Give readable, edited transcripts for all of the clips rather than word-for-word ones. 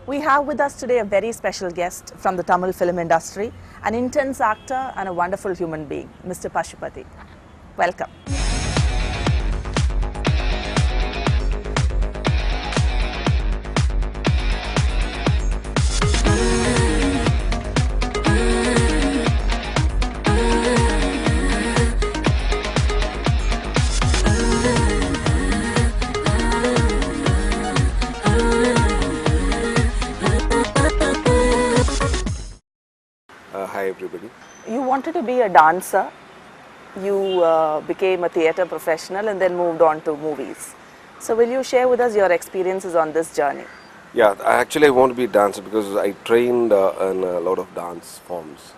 We have with us today a very special guest from the Tamil film industry, an intense actor and a wonderful human being, Mr. Pasupathy. Welcome. Hi everybody. You wanted to be a dancer. You became a theatre professional and then moved on to movies. So will you share with us your experiences on this journey? Yeah, I want to be a dancer because I trained in a lot of dance forms.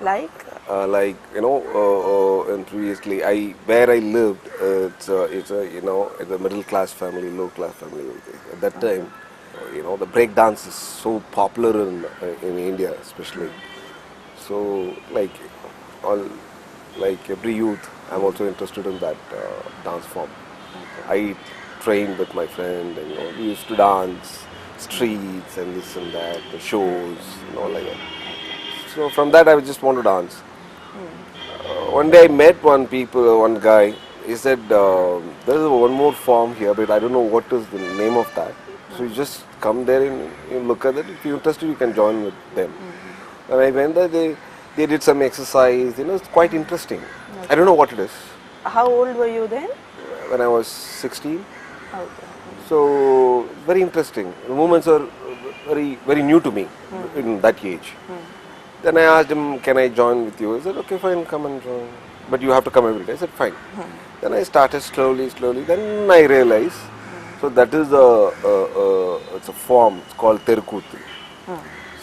Like? And previously, where I lived, it's a middle class family, low class family. At that time, the break dance is so popular in India, especially. So, like every youth, I'm also interested in that dance form. I trained with my friend, and we used to dance streets and this and that, the shows, like that. So from that, I just want to dance. One day I met one guy. He said, "There is one more form here, but I don't know what is the name of that. So you just come there and you look at it. If you're interested, you can join with them." And I went there. They did some exercise. It's quite interesting. Okay. I don't know what it is. How old were you then? When I was 16. Okay. So very interesting. The movements are very new to me in that age. Then I asked him, "Can I join with you?" He said, "Okay, fine, come and join. But you have to come every day." I said, "Fine." Then I started slowly. Then I realized, so that is it's a form. It's called Terkutu.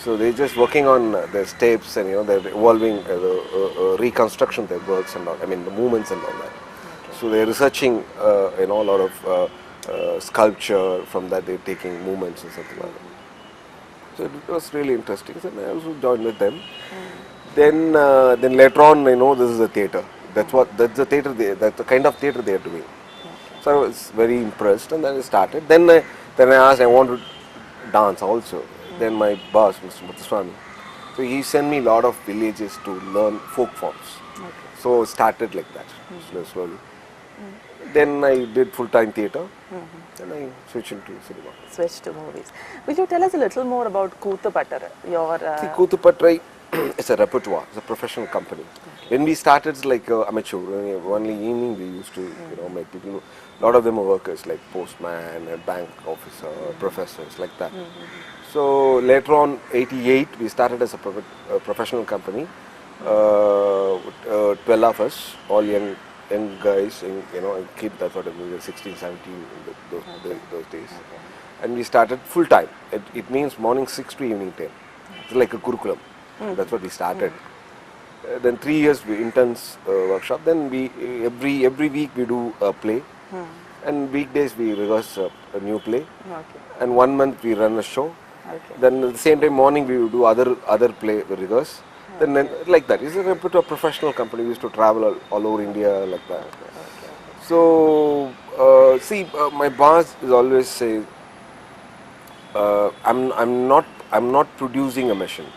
So they're just working on the steps and they're evolving reconstruction their works and all. I mean the movements and all that. Okay. So they're researching a lot of sculpture. From that they're taking movements or something like that. So it was really interesting. So I also joined with them. Then later on, this is a theatre. That's the theatre. That's the kind of theatre they are doing. Okay. So I was very impressed, and then I started. Then I asked, I want to dance also. Then my boss, Mr. Pasupathy, so he sent me a lot of villages to learn folk forms. Okay. So started like that, slowly. Then I did full-time theatre. Then I switched into cinema. Switch to movies. Will you tell us a little more about Koothupattara? Your See, Koothupatthy is a repertoire. It's a professional company. Okay. When we started, it's like amateur. Only evening we used to, make people. A lot of them are workers, like postman, a bank officer, professors, like that. So later on, '88, we started as a professional company. 12 of us, all young guys, and kids. That's what we were 16, 17 in those days. Okay. And we started full time. It means morning 6 to evening 10. It's like a curriculum. That's what we started. Then 3 years we intense workshop. Then we every week we do a play, and weekdays we rehearse a new play. Okay. And 1 month we run a show. Okay. Then at the same time morning we will do other play rehearse. Then like that. It's a professional company. We used to travel all over India like that. Okay. So my boss is always say, I'm not producing a machine.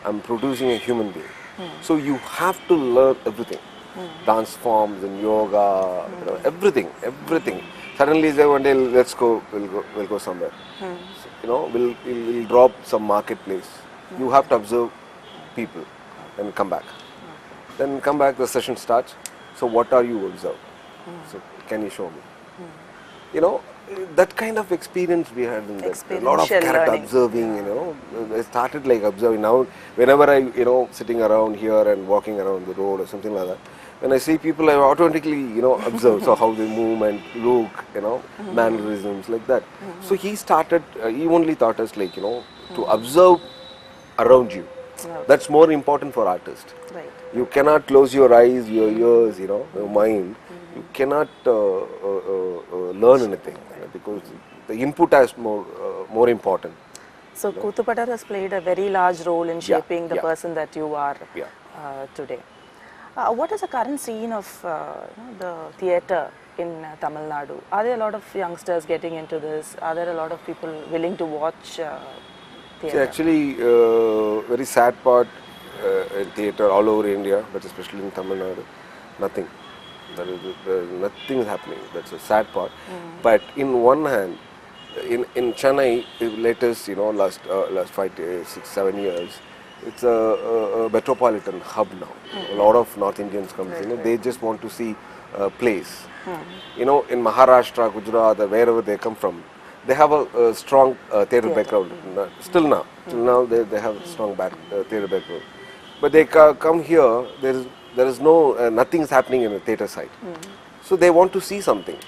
I'm producing a human being. So you have to learn everything, dance forms and yoga, everything. Suddenly say one day, let's go, we'll go somewhere. We'll drop some marketplace. You have to observe people and come back. Then come back, the session starts. So what are you observe? So can you show me? That kind of experience we had in that. A lot of character learning. Observing, I started like observing. Now, whenever I, sitting around here and walking around the road or something like that, when I see people, I automatically, observe. So how they move and look, mannerisms, like that. So he only taught us like, to observe around you. Okay. That's more important for artists. Right. You cannot close your eyes, your ears, your mind. You cannot learn anything because the input is more important. So Koothupattara has played a very large role in shaping the person that you are today. What is the current scene of the theatre in Tamil Nadu? Are there a lot of youngsters getting into this? Are there a lot of people willing to watch See, theatre? actually, very sad part in theatre all over India, but especially in Tamil Nadu, nothing. Nothing is happening. That's a sad part. But in one hand, in Chennai, latest, last 5, 6, 7 years, it's a metropolitan hub now. A lot of North Indians come. They just want to see plays. In Maharashtra, Gujarat, or wherever they come from, they have a strong theatre background. Still now they have a strong theatre background. But they come here, there is no nothing is happening in the theatre side. So they want to see something.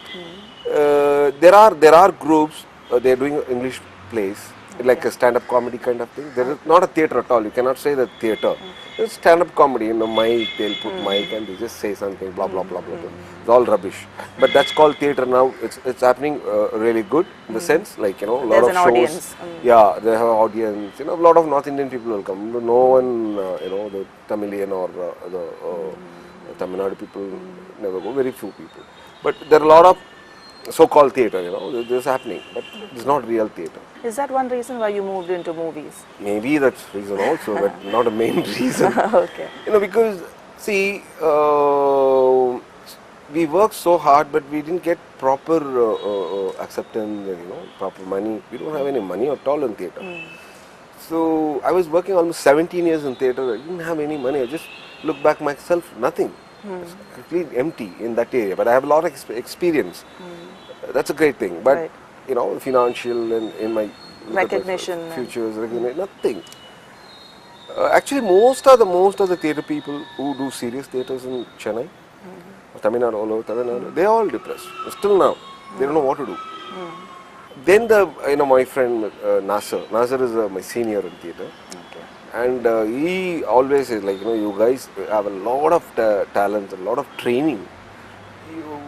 There are groups. They are doing English plays, like a stand-up comedy kind of thing. There is not a theatre at all. You cannot say that theatre. It's stand-up comedy. In the mic, they'll put mic and they just say something. Blah blah blah blah blah. It's all rubbish. But that's called theatre now. It's happening really good in the sense, like a lot of shows. Audience. Yeah, they have an audience. A lot of North Indian people will come. No one, the Tamilian or the Tamil Nadu people never go. Very few people. But there are a lot of so-called theatre, this is happening, but it's not real theatre. Is that one reason why you moved into movies? Maybe that's reason also, but not a main reason. Okay. Because see, we worked so hard, but we didn't get proper acceptance and proper money. We don't have any money at all in theatre. So I was working almost 17 years in theatre. I didn't have any money. I just look back myself, nothing. It's completely empty in that area. But I have a lot of experience. That's a great thing. But financial and in my recognition, futures, recognition, nothing. Actually, most of the theatre people who do serious theatres in Chennai, Tamil Nadu, all over Tamil Nadu, they are all depressed. Still now, they don't know what to do. Then my friend Nasser is my senior in theatre. And he always says, like, you guys have a lot of talent, a lot of training.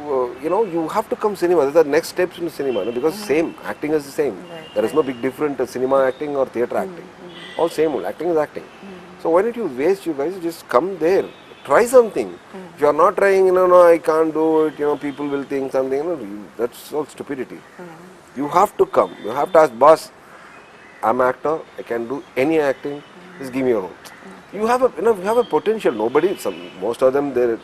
You have to come cinema. These are the next steps in cinema, because same, acting is the same. There is no big difference in cinema acting or theatre acting. All same, acting is acting. So why don't you waste, you guys, just come there, try something. If you are not trying, no, I can't do it, people will think something, that's all stupidity. You have to come. You have to ask, boss, I'm an actor, I can do any acting. Just give me a role. You have a potential. Most of them they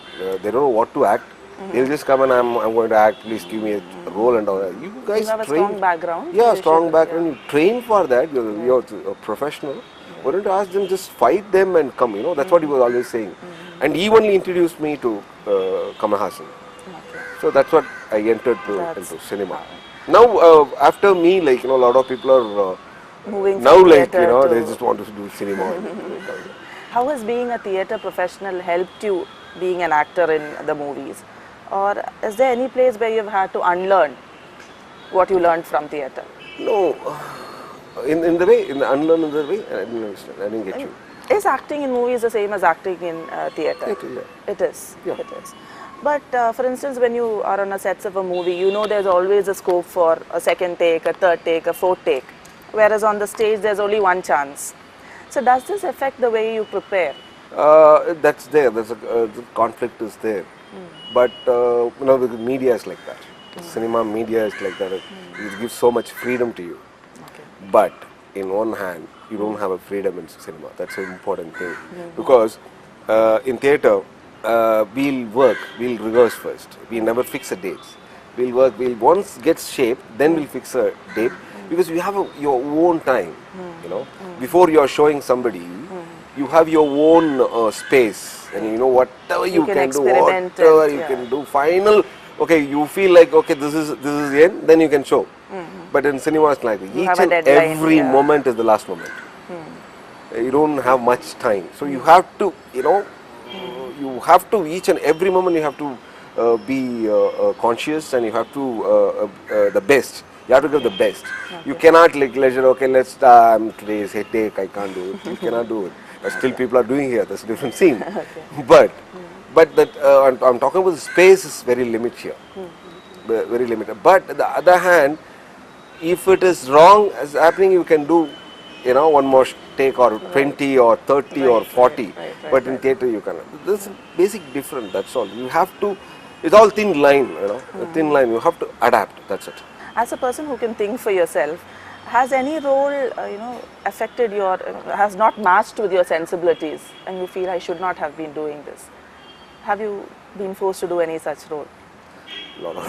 don't know what to act. They'll just come and I'm going to act. Please give me a role and all that. You guys have a strong background. Yeah, strong background. You train for that. You're a professional. Why don't you ask them? Just fight them and come. That's what he was always saying. And he only introduced me to Kamal Haasan. So that's what I entered into cinema. Now after me, like a lot of people are. Moving now, like, to they just want to do cinema. How has being a theatre professional helped you being an actor in the movies? Or is there any place where you've had to unlearn what you learned from theatre? No. In the way, unlearn in the way, I didn't understand. I didn't get you. Is acting in movies the same as acting in theatre? It is. Yeah. It is. But for instance, when you are on a sets of a movie, there's always a scope for a second take, a third take, a fourth take. Whereas on the stage, there's only one chance. So does this affect the way you prepare? That's there. The conflict is there. But the media is like that. Cinema media is like that. It gives so much freedom to you. But in one hand, you don't have a freedom in cinema. That's an important thing. Because in theatre, we'll rehearse first. We never fix a dates. We'll once get shaped, then we'll fix a date. Because you have your own time, Before you are showing somebody, you have your own space, and whatever you can do, whatever you can do. Final, okay, you feel like this is the end, then you can show. But in cinema, it's like each and every moment is the last moment. You don't have much time, so you have to, you have to each and every moment you have to be conscious, and you have to the best. You have to give the best. You cannot like leisure, let's today's headache, I can't do it. You cannot do it. Still people are doing here, that's a different scene. But that I'm talking about the space is very limited here. Very limited. But on the other hand, if it is wrong as happening, you can do one more take or 20 or 30 or 40. But in theatre you cannot. There's a basic difference, that's all. You have to It's all thin line, you know, a thin line. You have to adapt. That's it. As a person who can think for yourself, has any role, affected your, has not matched with your sensibilities and you feel I should not have been doing this? Have you been forced to do any such role? Lot of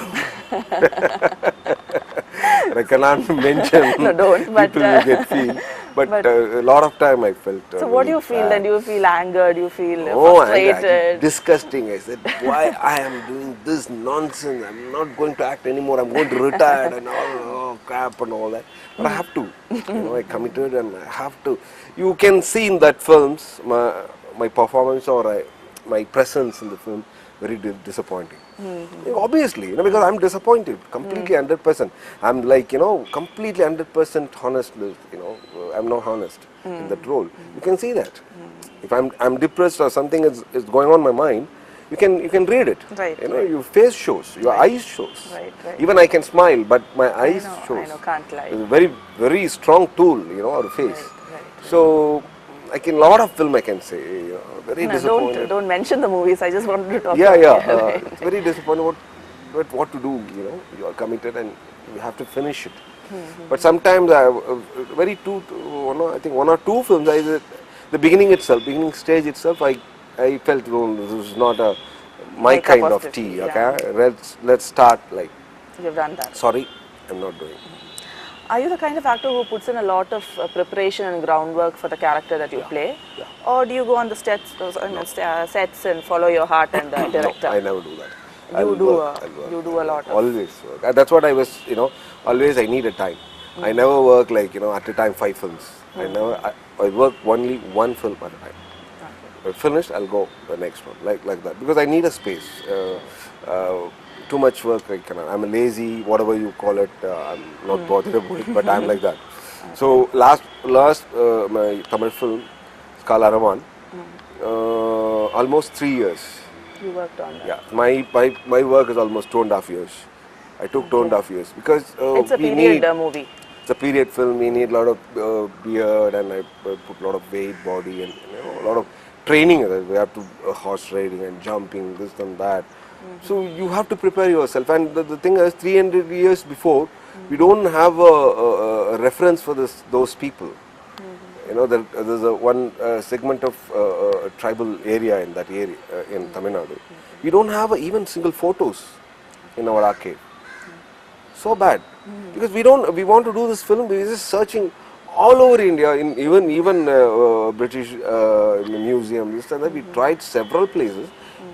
I cannot mention No, don't, but, people who get feel. But a lot of time I felt. So what do you feel then? Do you feel anger? Do you feel Anger, frustrated? disgusting. I said, why I am doing this nonsense? I'm not going to act anymore. I'm going to retire and all crap and all that. But I have to. I committed and I have to. You can see in that films my performance or my presence in the film very disappointing. Obviously, because I'm disappointed, completely 100%. I'm like, completely 100% honest. I'm not honest in that role. You can see that. If I'm depressed or something is going on in my mind, you can read it. Right. Your face shows, your eyes shows. Right. Even I can smile, but my eyes shows. I know, can't lie. It's a very, very strong tool, our face. Right. So, like in a lot of film, I can say, very disappointed. Don't mention the movies. I just wanted to talk. Yeah. Right. It's very disappointing what to do. You are committed and you have to finish it. But sometimes I I think one or two films. The beginning stage itself, I felt this is not my kind of tea. Yeah. Okay, let's start like. You've done that. Sorry, I'm not doing. Are you the kind of actor who puts in a lot of preparation and groundwork for the character that you play? Yeah. Or do you go on the sets and follow your heart and the director? No, I never do that. You do a lot of... Always work. That's what I was, always I need a time. I never work like, at a time 5 films. I work only one film at a time. Okay. Finished, I'll go the next one, like that. Because I need a space. Too much work, I'm lazy, whatever you call it, I'm not bothered about it, but I'm like that. So last my Tamil film, Skala Raman, almost 3 years. You worked on that? Yeah, my work is almost 2.5 years. I took 2.5 years because it's a period movie. It's a period film. We need a lot of beard and I put a lot of weight, body, and a lot of training. We have to horse riding and jumping, this and that. So you have to prepare yourself, and the thing is, 300 years before, we don't have a reference for those people. There's one segment of tribal area in that area in Tamilnadu. We don't have even single photos in our archive. So bad, because we want to do this film. We're just searching all over India, in even British museum, this and that. We tried several places.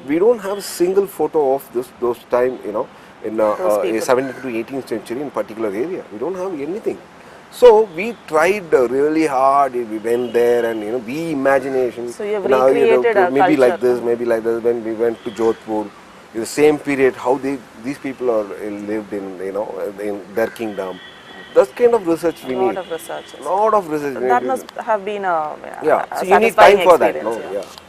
We don't have a single photo of those time, in 17th to 18th century in particular area. We don't have anything. So we tried really hard. We went there and the imagination. So you have recreated a maybe culture. like this, maybe like this. When we went to Jodhpur, in the same period, how these people lived in their kingdom. That's kind of research we need. A lot of research. Lot of research. That must have been a So you need time for that, no? experience, Yeah.